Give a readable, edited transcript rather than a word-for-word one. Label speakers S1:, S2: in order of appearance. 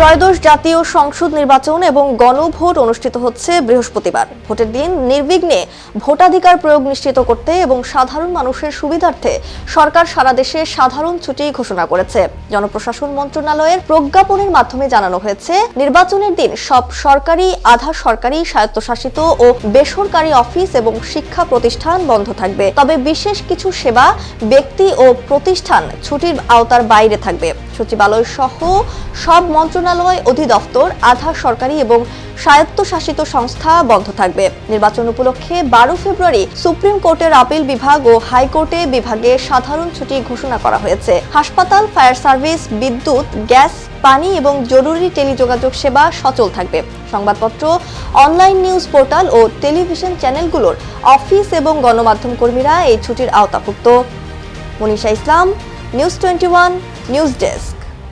S1: ত্রয়োদশ জাতীয় সংসদ নির্বাচন এবং গণভোট অনুষ্ঠিত হচ্ছে বৃহস্পতিবার। ভোটের দিন নির্বিঘ্নে ভোটাধিকার প্রয়োগ নিশ্চিত করতে এবং সাধারণ মানুষের সুবিধার্থে সরকার সারা দেশে সাধারণ ছুটি ঘোষণা করেছে। জনপ্রশাসন মন্ত্রণালয়ের প্রজ্ঞাপনের মাধ্যমে জানানো হয়েছে, নির্বাচনের দিন সব সরকারি, আধা সরকারি, স্বায়ত্তশাসিত ও বেসরকারি অফিস এবং শিক্ষা প্রতিষ্ঠান বন্ধ থাকবে। তবে বিশেষ কিছু সেবা, ব্যক্তি ও প্রতিষ্ঠান ছুটির আওতার বাইরে থাকবে। সচিবালয় সহ সব মন্ত্রণালয়, অধিদপ্তর, আধা সরকারি এবং স্বায়ত্তশাসিত সংস্থা বন্ধ থাকবে। নির্বাচন উপলক্ষে 12 ফেব্রুয়ারি সুপ্রিম কোর্টের আপিল বিভাগ ও হাইকোর্টে বিভাগে সাধারণ ছুটি ঘোষণা করা হয়েছে। হাসপাতাল, ফায়ার সার্ভিস, বিদ্যুৎ, গ্যাস, পানি এবং জরুরি টেলিযোগাযোগ সেবা সচল থাকবে। সংবাদপত্র, অনলাইন নিউজ পোর্টাল ও টেলিভিশন চ্যানেলগুলোর অফিস এবং গণমাধ্যম কর্মীরা এই ছুটির আওতাভুক্ত। মনীষা ইসলাম, নিউজ 21, নিউজ ডেস্ক।